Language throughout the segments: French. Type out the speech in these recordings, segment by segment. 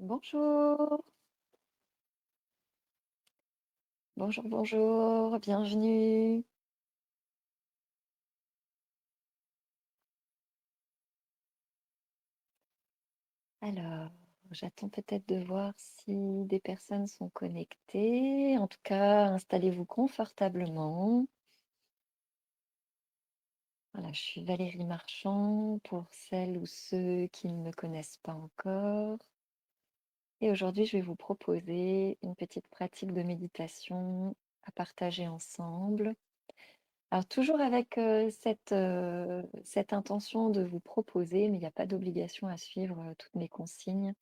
Bonjour, bonjour, bonjour, bienvenue. Alors, j'attends peut-être de voir si des personnes sont connectées. En tout cas, installez-vous confortablement. Voilà, je suis Valérie Marchand pour celles ou ceux qui ne me connaissent pas encore. Et aujourd'hui, je vais vous proposer une petite pratique de méditation à partager ensemble. Alors toujours avec, cette intention de vous proposer, mais il n'y a pas d'obligation à suivre, toutes mes consignes.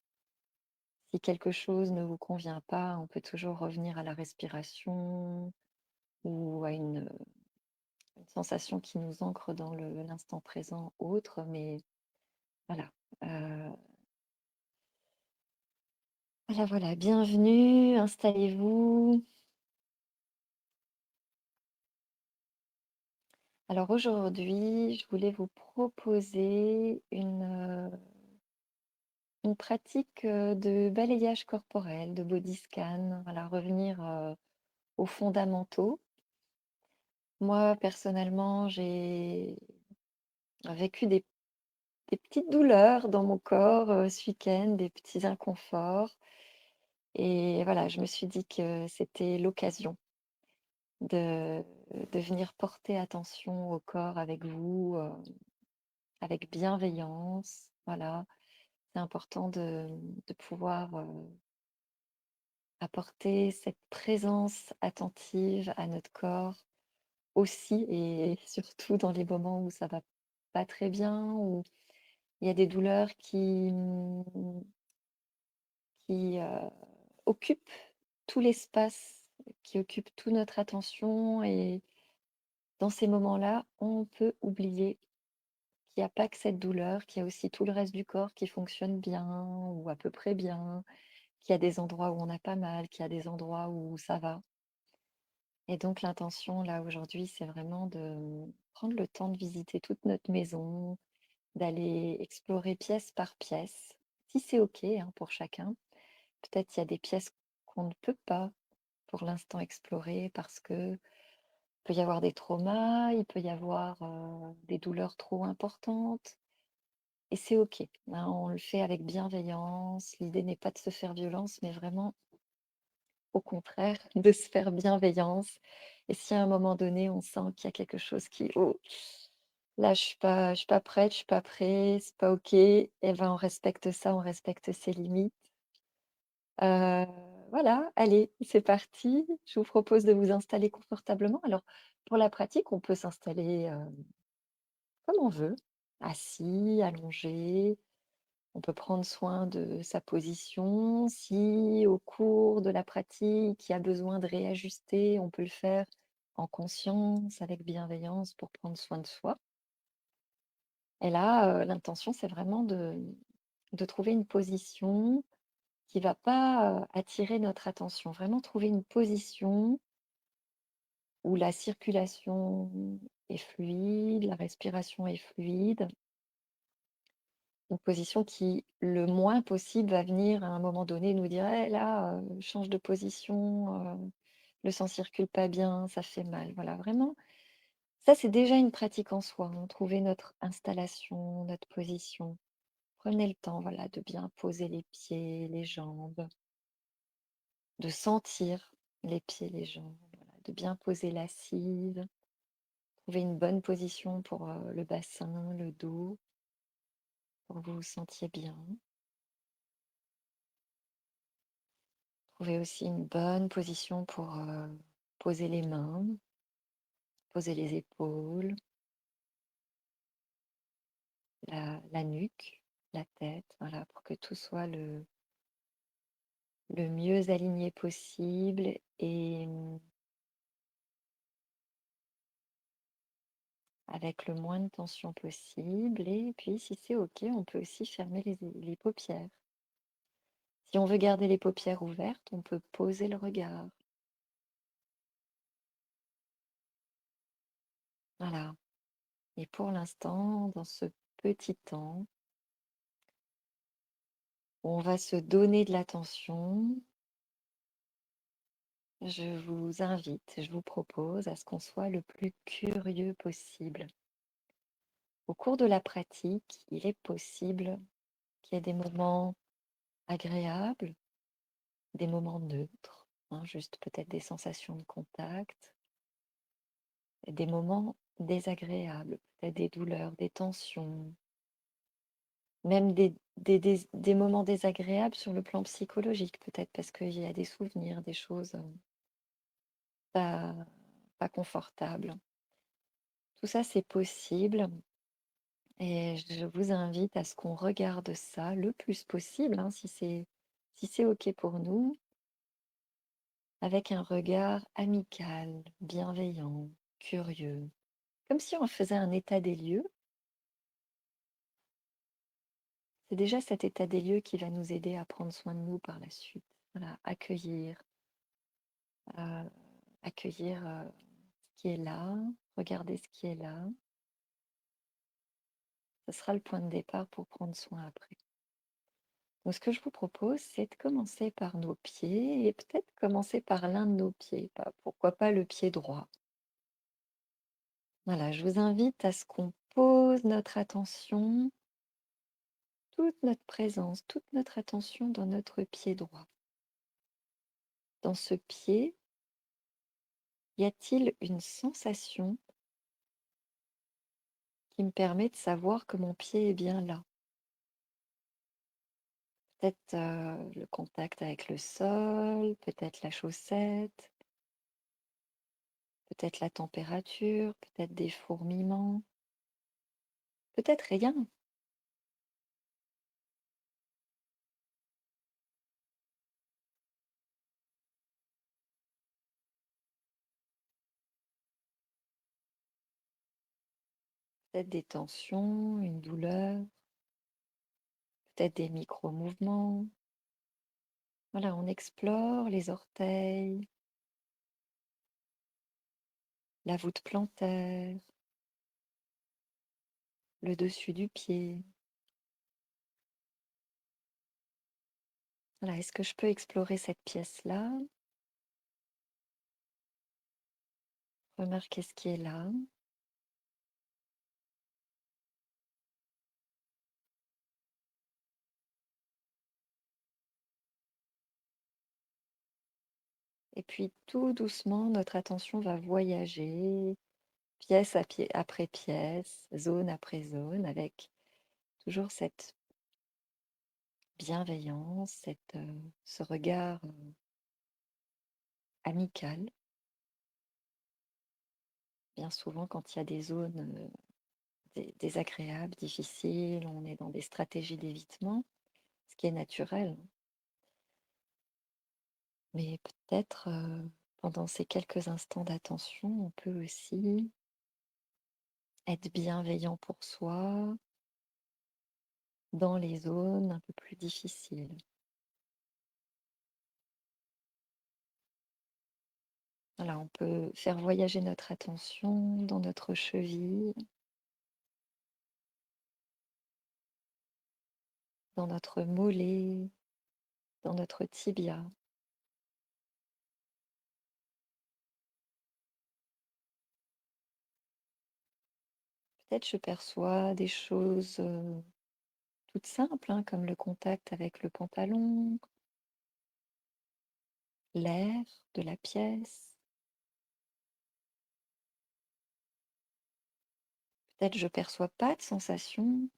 Si quelque chose ne vous convient pas, on peut toujours revenir à la respiration ou à une sensation qui nous ancre dans l'instant présent autre, mais voilà. Heu, voilà, voilà, bienvenue, installez-vous. Alors aujourd'hui, je voulais vous proposer une pratique, de balayage corporel, de body scan, voilà, revenir, aux fondamentaux. Moi, personnellement, j'ai vécu des petites douleurs dans mon corps, ce week-end, des petits inconforts et voilà, je me suis dit que c'était l'occasion de de venir porter attention au corps avec vous, avec bienveillance, voilà. C'est important de pouvoir, apporter cette présence attentive à notre corps aussi et surtout dans les moments où ça va pas très bien, où il y a des douleurs qui occupent tout l'espace, qui occupent toute notre attention et dans ces moments-là, on peut oublier qu'il y a pas que cette douleur, qu'il y a aussi tout le reste du corps qui fonctionne bien ou à peu près bien, qu'il y a des endroits où on a pas mal, qu'il y a des endroits où ça va. Et donc l'intention là aujourd'hui, c'est vraiment de prendre le temps de visiter toute notre maison, d'aller explorer pièce par pièce, si c'est OK, hein, pour chacun. Peut-être il y a des pièces qu'on ne peut pas pour l'instant explorer parce que peut y avoir des traumas, il peut y avoir, des douleurs trop importantes et c'est OK, hein, on le fait avec bienveillance. L'idée n'est pas de se faire violence, mais vraiment au contraire de se faire bienveillance et si à un moment donné, on sent qu'il y a quelque chose qui: «Oh, là je suis pas prête, je suis pas prêt, c'est pas OK», et ben, on respecte ça, on respecte ses limites. Heu, voilà, allez, c'est parti. Je vous propose de vous installer confortablement. Alors, pour la pratique, on peut s'installer, comme on veut, assis, allongé. On peut prendre soin de sa position. Si au cours de la pratique, il y a besoin de réajuster, on peut le faire en conscience, avec bienveillance pour prendre soin de soi. Et là, l'intention, c'est vraiment de trouver une position qui va pas, attirer notre attention. Vraiment trouver une position où la circulation est fluide, la respiration est fluide. Une position qui, le moins possible, va venir à un moment donné nous dire: «Eh là, change de position, le sang circule pas bien, ça fait mal». Voilà, vraiment, ça, c'est déjà une pratique en soi, hein, trouver notre installation, notre position. Prenez le temps, voilà, de bien poser les pieds, les jambes, de sentir les pieds, les jambes, voilà, de bien poser l'assise, trouver une bonne position pour, le bassin, le dos, pour que vous vous sentiez bien. Trouver aussi une bonne position pour, poser les mains, poser les épaules, la nuque, la tête, voilà, pour que tout soit le mieux aligné possible et avec le moins de tension possible et puis si c'est OK, on peut aussi fermer les paupières. Si on veut garder les paupières ouvertes, on peut poser le regard. Voilà, et pour l'instant, dans ce petit temps, On va se donner de l'attention. Je vous invite, je vous propose à ce qu'on soit le plus curieux possible. Au cours de la pratique, il est possible qu'il y ait des moments agréables, des moments neutres, hein, juste peut-être des sensations de contact, et des moments désagréables, peut-être des douleurs, des tensions, même des moments désagréables sur le plan psychologique, peut-être parce qu'il y a des souvenirs, des choses pas, pas confortables. Tout ça, c'est possible et je vous invite à ce qu'on regarde ça le plus possible, hein, si c'est OK pour nous, avec un regard amical, bienveillant, curieux, comme si on faisait un état des lieux. C'est déjà cet état des lieux qui va nous aider à prendre soin de nous par la suite. Voilà, euh, accueillir ce qui est là, regarder ce qui est là. Ce sera le point de départ pour prendre soin après. Donc, ce que je vous propose, c'est de commencer par nos pieds et peut-être commencer par l'un de nos pieds. Pourquoi pas le pied droit. Voilà, je vous invite à ce qu'on pose notre attention, toute notre présence, toute notre attention dans notre pied droit. Dans ce pied, y a-t-il une sensation qui me permet de savoir que mon pied est bien là? Peut-être le contact avec le sol, peut-être la chaussette, peut-être la température, peut-être des fourmillements, peut-être rien, peut-être des tensions, une douleur, peut-être des micro-mouvements. Voilà, on explore les orteils, la voûte plantaire, le dessus du pied. Voilà, est-ce que je peux explorer cette pièce-là? Remarquer ce qui est là. Et puis tout doucement, notre attention va voyager après pièce, zone après zone, avec toujours cette bienveillance, ce regard amical. Bien souvent, quand il y a des zones désagréables, difficiles, on est dans des stratégies d'évitement, ce qui est naturel. Mais peut-être pendant ces quelques instants d'attention, on peut aussi être bienveillant pour soi dans les zones un peu plus difficiles. Voilà, on peut faire voyager notre attention dans notre cheville, dans notre mollet, dans notre tibia. Peut-être je perçois des choses toutes simples, hein, comme le contact avec le pantalon, l'air de la pièce. Peut-être je perçois pas de sensation.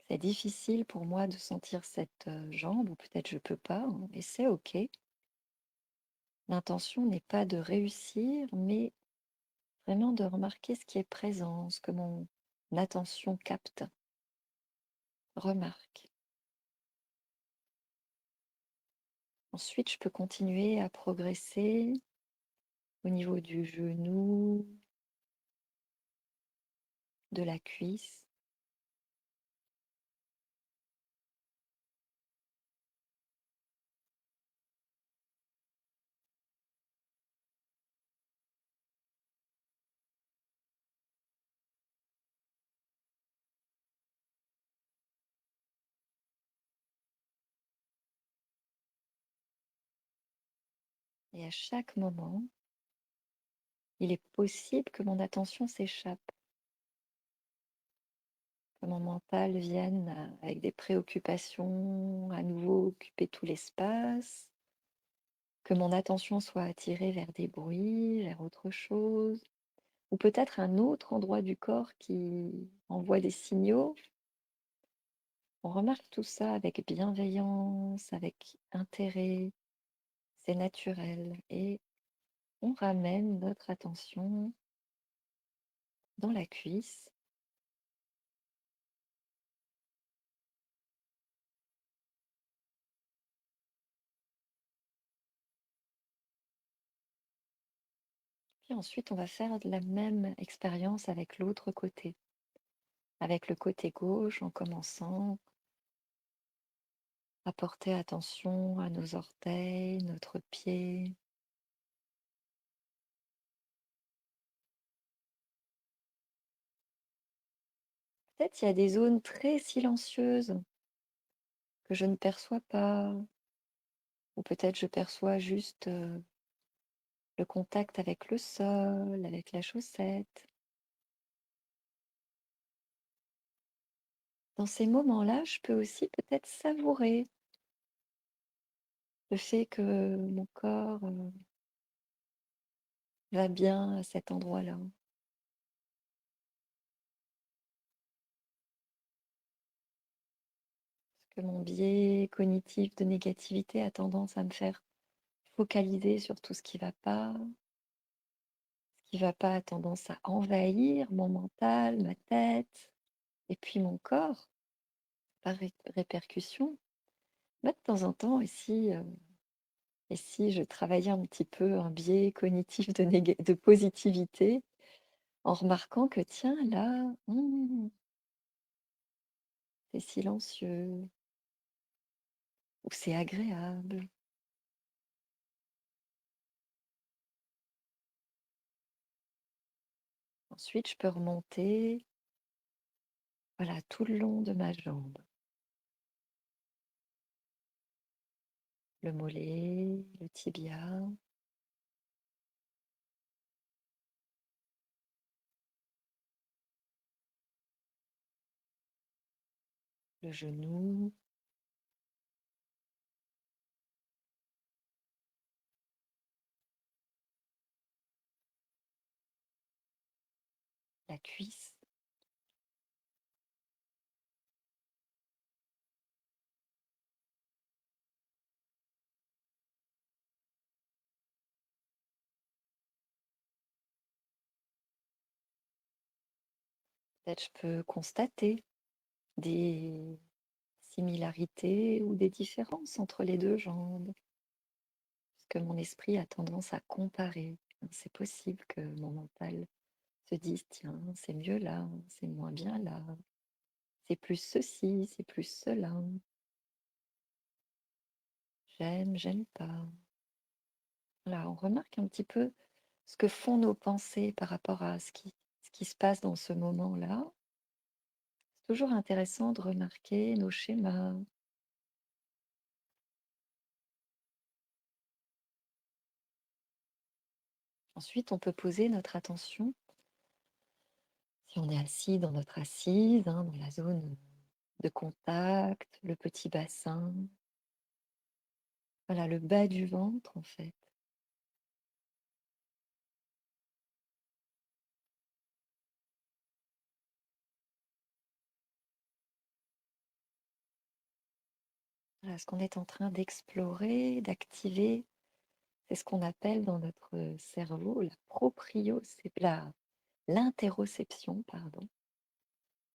C'est difficile pour moi de sentir cette jambe, ou peut-être je peux pas, hein, et c'est OK. L'intention n'est pas de réussir, mais vraiment de remarquer ce qui est présent, ce que mon attention capte, remarque. Ensuite, je peux continuer à progresser au niveau du genou, de la cuisse. Et à chaque moment, il est possible que mon attention s'échappe, que mon mental vienne avec des préoccupations à nouveau occuper tout l'espace, que mon attention soit attirée vers des bruits, vers autre chose, ou peut-être un autre endroit du corps qui envoie des signaux. On remarque tout ça avec bienveillance, avec intérêt, c'est naturel, et on ramène notre attention dans la cuisse. Puis ensuite, on va faire la même expérience avec l'autre côté, avec le côté gauche, en commençant à porter attention à nos orteils, notre pied. Peut-être il y a des zones très silencieuses que je ne perçois pas, ou peut-être je perçois juste le contact avec le sol, avec la chaussette. Dans ces moments-là, je peux aussi peut-être savourer le fait que mon corps va bien à cet endroit-là. Que mon biais cognitif de négativité a tendance à me faire focaliser sur tout ce qui va pas. Ce qui va pas a tendance à envahir mon mental, ma tête et puis mon corps par répercussion. Bah, de temps en temps, et si je travaillais un petit peu un biais cognitif de positivité, en remarquant que tiens, là, c'est silencieux ou c'est agréable. Ensuite, je peux remonter, voilà, tout le long de ma jambe. Le mollet, le tibia, le genou, la cuisse. Peut-être je peux constater des similarités ou des différences entre les deux jambes, parce que mon esprit a tendance à comparer. C'est possible que mon mental se dise, tiens, c'est mieux là, c'est moins bien là, c'est plus ceci, c'est plus cela, j'aime, j'aime pas. Là, on remarque un petit peu ce que font nos pensées par rapport à ce qui se passe dans ce moment-là. C'est toujours intéressant de remarquer nos schémas. Ensuite, on peut poser notre attention, si on est assis dans notre assise, hein, dans la zone de contact, le petit bassin, voilà, le bas du ventre en fait. Voilà, ce qu'on est en train d'explorer, d'activer, c'est ce qu'on appelle dans notre cerveau l'interoception, pardon.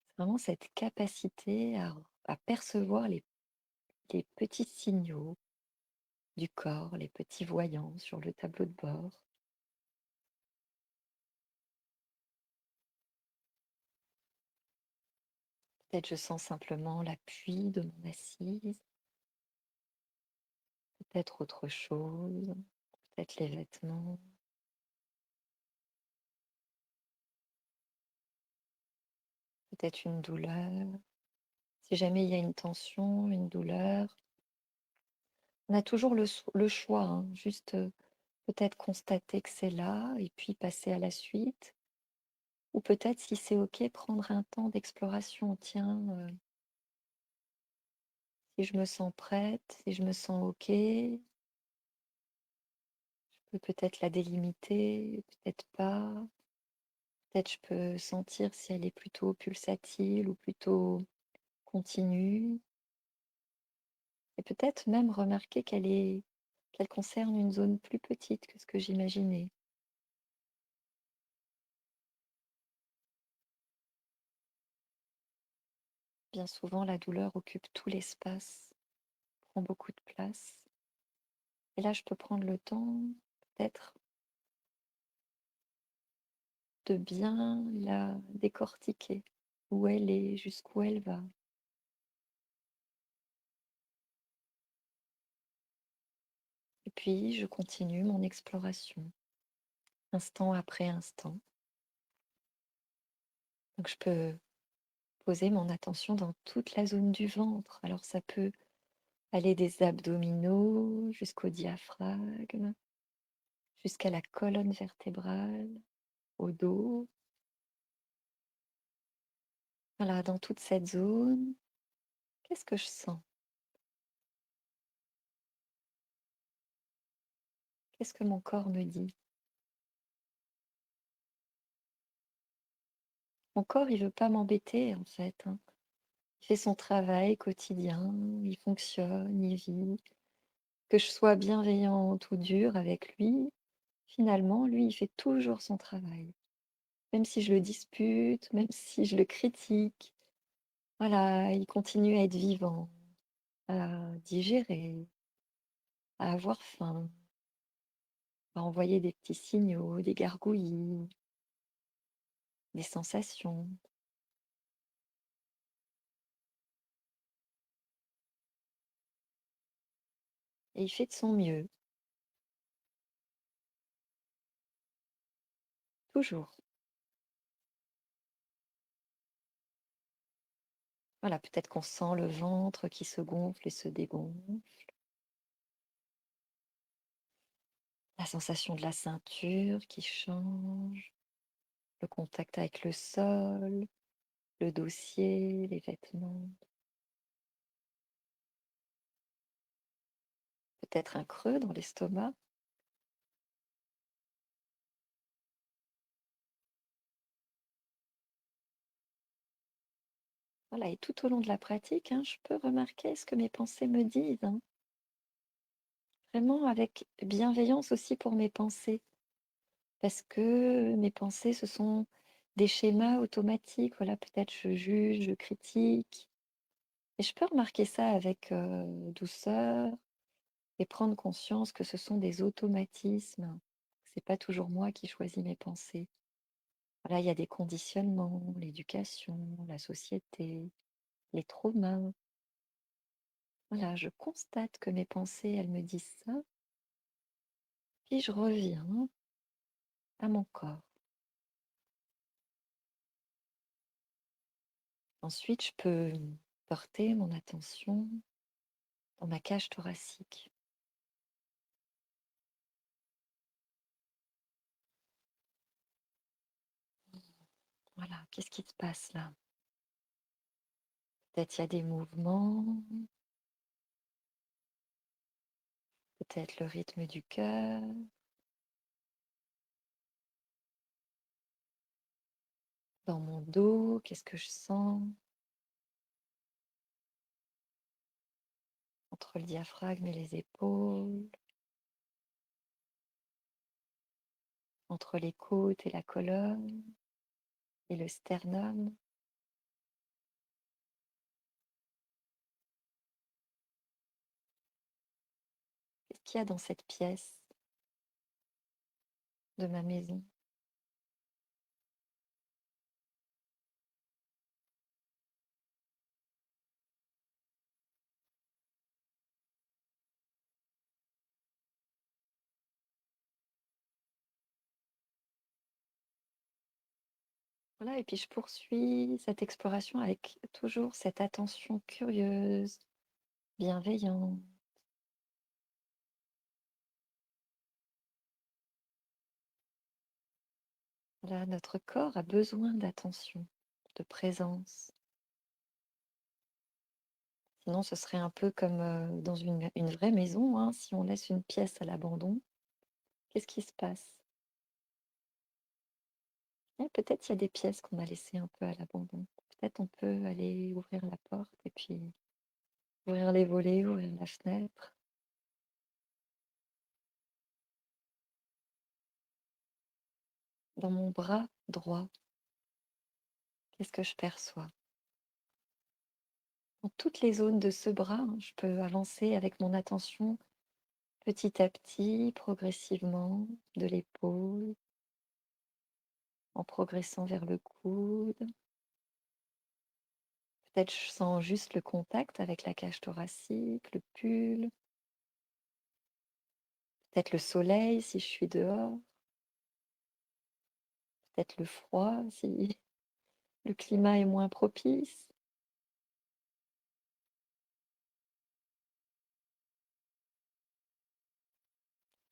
C'est vraiment cette capacité à percevoir les petits signaux du corps, les petits voyants sur le tableau de bord. Peut-être je sens simplement l'appui de mon assise, peut-être autre chose, peut-être les vêtements, peut-être une douleur. Si jamais il y a une tension, une douleur, on a toujours le choix, hein, juste Peut-être constater que c'est là et puis passer à la suite. Ou peut-être, si c'est OK, prendre un temps d'exploration. Tiens, si je me sens prête, si je me sens OK, je peux peut-être la délimiter, peut-être pas. Peut-être je peux sentir si elle est plutôt pulsatile ou plutôt continue. Et peut-être même remarquer qu'elle concerne une zone plus petite que ce que j'imaginais. Bien souvent, la douleur occupe tout l'espace, prend beaucoup de place. Et là, je peux prendre le temps, peut-être, de bien la décortiquer, où elle est, jusqu'où elle va. Et puis, je continue mon exploration, instant après instant. Donc, je peux poser mon attention dans toute la zone du ventre. Alors, ça peut aller des abdominaux jusqu'au diaphragme, jusqu'à la colonne vertébrale, au dos. Voilà, dans toute cette zone, qu'est-ce que je sens? Qu'est-ce que mon corps me dit? Mon corps, il veut pas m'embêter en fait, hein. Il fait son travail quotidien, il fonctionne, il vit. Que je sois bienveillante ou dure avec lui, finalement, lui, il fait toujours son travail. Même si je le dispute, même si je le critique, voilà, il continue à être vivant, à digérer, à avoir faim, à envoyer des petits signaux, des gargouillis, des sensations. Et il fait de son mieux, toujours. Voilà, peut-être qu'on sent le ventre qui se gonfle et se dégonfle, la sensation de la ceinture qui change, le contact avec le sol, le dossier, les vêtements, peut-être un creux dans l'estomac. Voilà, et tout au long de la pratique, hein, je peux remarquer ce que mes pensées me disent, hein. Vraiment avec bienveillance aussi pour mes pensées, parce que mes pensées, ce sont des schémas automatiques. Voilà, peut-être je juge, je critique, et je peux remarquer ça avec douceur et prendre conscience que ce sont des automatismes. C'est pas toujours moi qui choisis mes pensées. Voilà, il y a des conditionnements, l'éducation, la société, les traumas. Voilà, je constate que mes pensées, elles me disent ça, puis je reviens à mon corps. Ensuite, je peux porter mon attention dans ma cage thoracique. Voilà, qu'est-ce qui se passe là? Peut-être il y a des mouvements, peut-être le rythme du cœur. Dans mon dos, qu'est-ce que je sens? Entre le diaphragme et les épaules, entre les côtes et la colonne et le sternum. Qu'est-ce qu'il y a dans cette pièce de ma maison? Voilà, et puis je poursuis cette exploration avec toujours cette attention curieuse, bienveillante. Là, notre corps a besoin d'attention, de présence. Sinon, ce serait un peu comme dans une vraie maison, hein, si on laisse une pièce à l'abandon, qu'est-ce qui se passe? Peut-être il y a des pièces qu'on a laissées un peu à l'abandon. Peut-être on peut aller ouvrir la porte et puis ouvrir les volets, ouvrir la fenêtre. Dans mon bras droit, qu'est-ce que je perçois? Dans toutes les zones de ce bras, hein, je peux avancer avec mon attention petit à petit, progressivement, de l'épaule, en progressant vers le coude. Peut-être je sens juste le contact avec la cage thoracique, le pull, peut-être le soleil si je suis dehors, peut-être le froid si le climat est moins propice.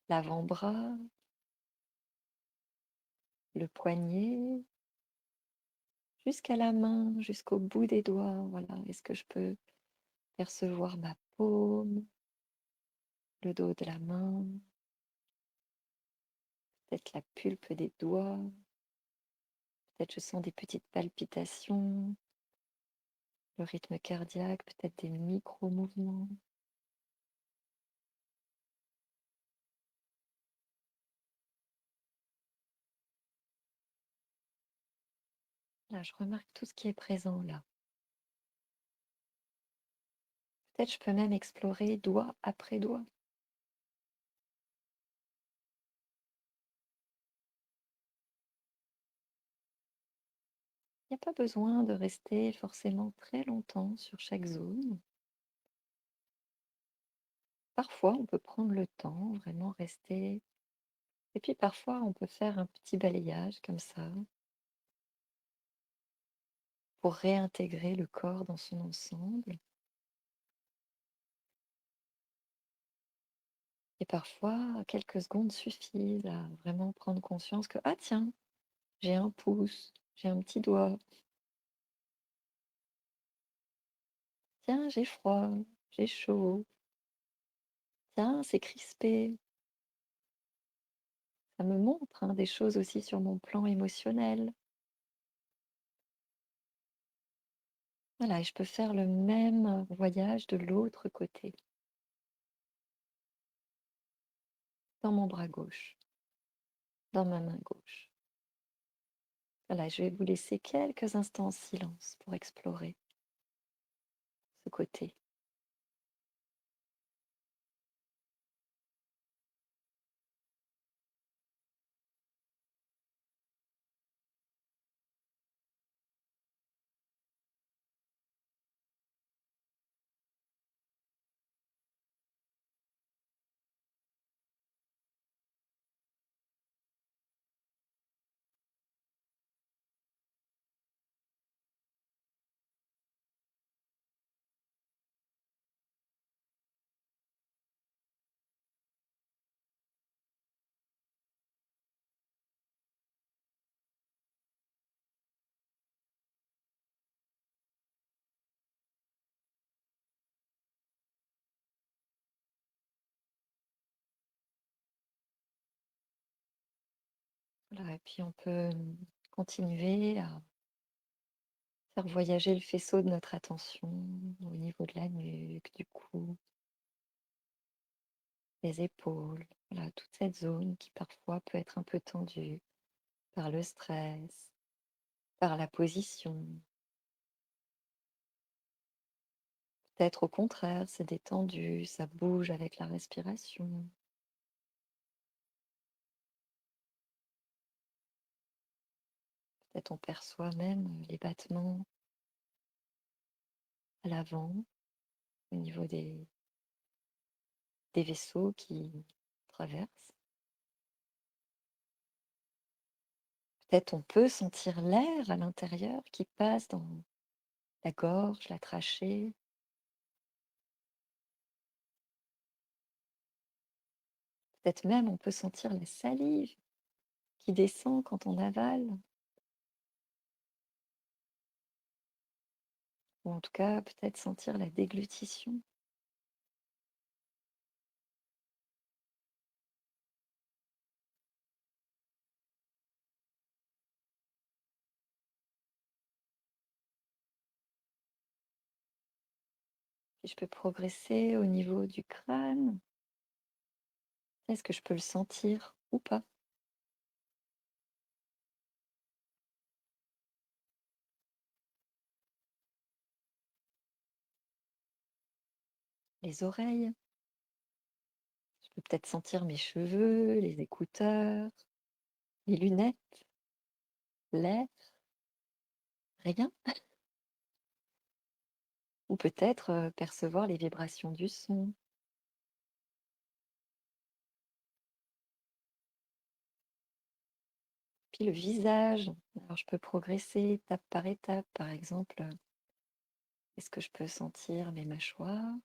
L'avant-bras, le poignet, jusqu'à la main, jusqu'au bout des doigts. Voilà. Est-ce que je peux percevoir ma paume, le dos de la main, peut-être la pulpe des doigts, peut-être je sens des petites palpitations, le rythme cardiaque, peut-être des micro-mouvements. Là, je remarque tout ce qui est présent là. Peut-être je peux même explorer doigt après doigt. Il n'y a pas besoin de rester forcément très longtemps sur chaque zone. Parfois, on peut prendre le temps, vraiment rester. Et puis parfois, on peut faire un petit balayage comme ça pour réintégrer le corps dans son ensemble. Et parfois, quelques secondes suffisent à vraiment prendre conscience que, ah tiens, j'ai un pouce, j'ai un petit doigt, tiens, j'ai froid, j'ai chaud, tiens, c'est crispé. Ça me montre hein, des choses aussi sur mon plan émotionnel. Voilà, et je peux faire le même voyage de l'autre côté, dans mon bras gauche, dans ma main gauche. Voilà, je vais vous laisser quelques instants en silence pour explorer ce côté. Voilà, et puis on peut continuer à faire voyager le faisceau de notre attention au niveau de la nuque, du cou, des épaules, voilà, toute cette zone qui parfois peut être un peu tendue par le stress, par la position. Peut-être au contraire, c'est détendu, ça bouge avec la respiration. Peut-être on perçoit même les battements à l'avant, au niveau des vaisseaux qui traversent. Peut-être on peut sentir l'air à l'intérieur qui passe dans la gorge, la trachée. Peut-être même on peut sentir la salive qui descend quand on avale, ou en tout cas peut-être sentir la déglutition. Puis je peux progresser au niveau du crâne. Est-ce que je peux le sentir ou pas? Les oreilles. Je peux peut-être sentir mes cheveux, les écouteurs, les lunettes, l'air, rien. Ou peut-être percevoir les vibrations du son. Puis le visage. Alors je peux progresser étape par étape. Par exemple, est-ce que je peux sentir mes mâchoires?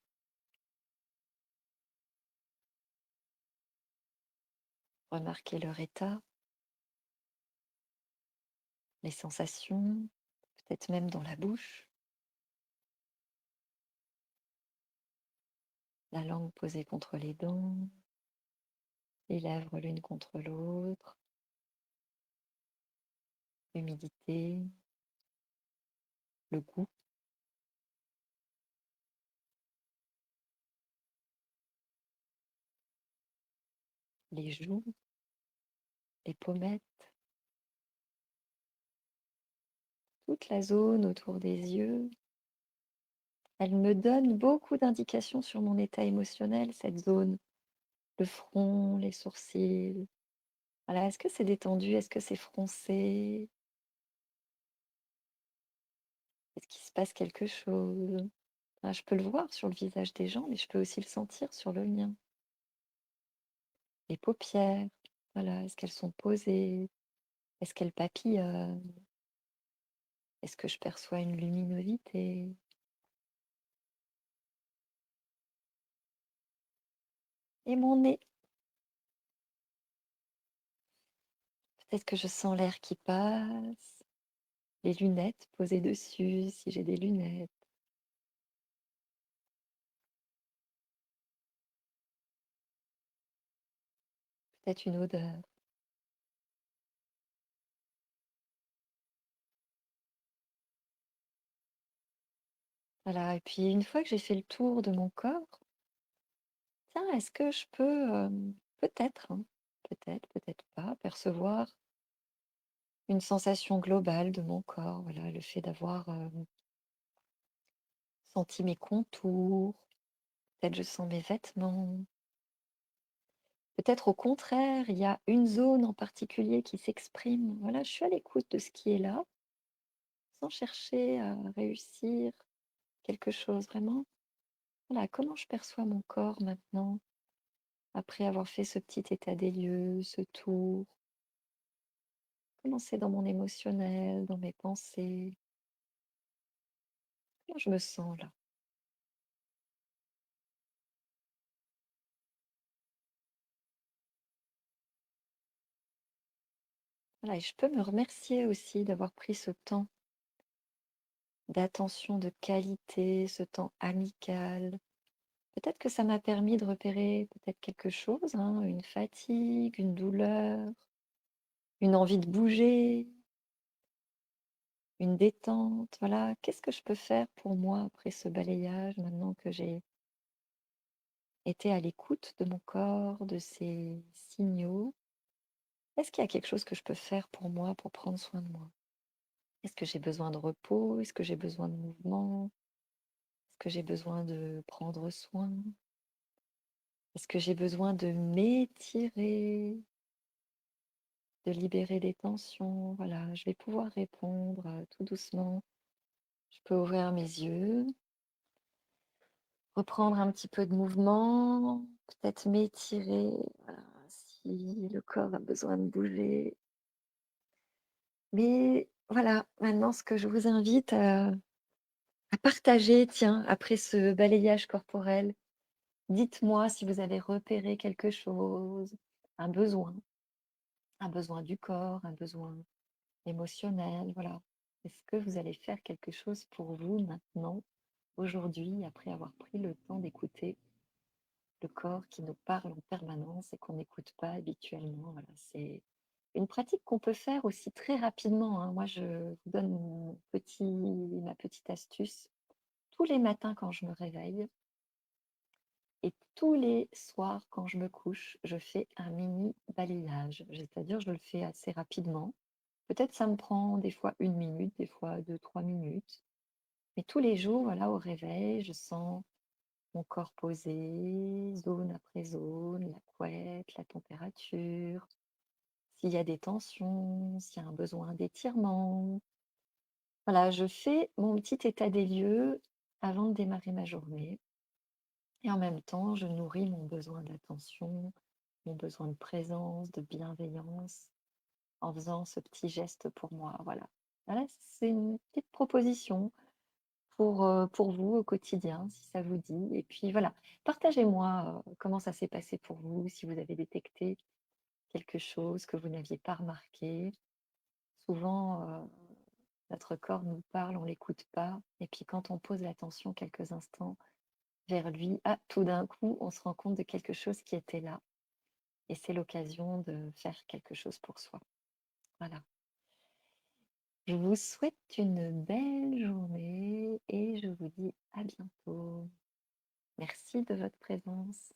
Remarquer leur état, les sensations, peut-être même dans la bouche, la langue posée contre les dents, les lèvres l'une contre l'autre, l'humidité, le goût, les joues, les pommettes, toute la zone autour des yeux. Elle me donne beaucoup d'indications sur mon état émotionnel, cette zone. Le front, les sourcils. Voilà, est-ce que c'est détendu? Est-ce que c'est froncé? Est-ce qu'il se passe quelque chose? Ah, je peux le voir sur le visage des gens, mais je peux aussi le sentir sur le mien. Les paupières, voilà, est-ce qu'elles sont posées? Est-ce qu'elles papillonnent? Est-ce que je perçois une luminosité? Et mon nez, peut-être que je sens l'air qui passe, les lunettes posées dessus, si j'ai des lunettes, peut-être une odeur. Voilà, et puis une fois que j'ai fait le tour de mon corps, tiens, est-ce que je peux, peut-être, hein, peut-être, peut-être pas, percevoir une sensation globale de mon corps? Voilà, le fait d'avoir, senti mes contours, peut-être je sens mes vêtements. Peut-être au contraire, il y a une zone en particulier qui s'exprime. Voilà, je suis à l'écoute de ce qui est là, sans chercher à réussir quelque chose, vraiment. Voilà, comment je perçois mon corps maintenant, après avoir fait ce petit état des lieux, ce tour? Comment c'est dans mon émotionnel, dans mes pensées? Comment je me sens là? Voilà, et je peux me remercier aussi d'avoir pris ce temps d'attention de qualité, ce temps amical. Peut-être que ça m'a permis de repérer peut-être quelque chose, hein, une fatigue, une douleur, une envie de bouger, une détente. Voilà, qu'est-ce que je peux faire pour moi après ce balayage, maintenant que j'ai été à l'écoute de mon corps, de ses signaux? Est-ce qu'il y a quelque chose que je peux faire pour moi, pour prendre soin de moi? Est-ce que j'ai besoin de repos? Est-ce que j'ai besoin de mouvement? Est-ce que j'ai besoin de prendre soin? Est-ce que j'ai besoin de m'étirer, de libérer des tensions? Voilà, je vais pouvoir répondre tout doucement. Je peux ouvrir mes yeux, reprendre un petit peu de mouvement, peut-être m'étirer, voilà, si le corps a besoin de bouger. Mais voilà, maintenant ce que je vous invite à partager, tiens, après ce balayage corporel, dites-moi si vous avez repéré quelque chose, un besoin, un besoin du corps, un besoin émotionnel, voilà. Est-ce que vous allez faire quelque chose pour vous maintenant, aujourd'hui, après avoir pris le temps d'écouter le corps qui nous parle en permanence et qu'on n'écoute pas habituellement? Voilà, c'est une pratique qu'on peut faire aussi très rapidement, hein. Moi, je vous donne ma petite astuce. Tous les matins quand je me réveille et tous les soirs quand je me couche, je fais un mini balayage. C'est-à-dire, je le fais assez rapidement. Peut-être ça me prend des fois 1 minute, des fois 2, 3 minutes. Mais tous les jours, voilà, au réveil, je sens mon corps posé, zone après zone, la couette, la température, s'il y a des tensions, s'il y a un besoin d'étirement. Voilà, je fais mon petit état des lieux avant de démarrer ma journée. Et en même temps, je nourris mon besoin d'attention, mon besoin de présence, de bienveillance, en faisant ce petit geste pour moi. Voilà. Voilà, c'est une petite proposition pour vous au quotidien, si ça vous dit. Et puis voilà, partagez-moi comment ça s'est passé pour vous, si vous avez détecté quelque chose que vous n'aviez pas remarqué. Souvent, notre corps nous parle, on l'écoute pas. Et puis quand on pose l'attention quelques instants vers lui, ah, tout d'un coup, on se rend compte de quelque chose qui était là. Et c'est l'occasion de faire quelque chose pour soi. Voilà. Je vous souhaite une belle journée et je vous dis à bientôt. Merci de votre présence.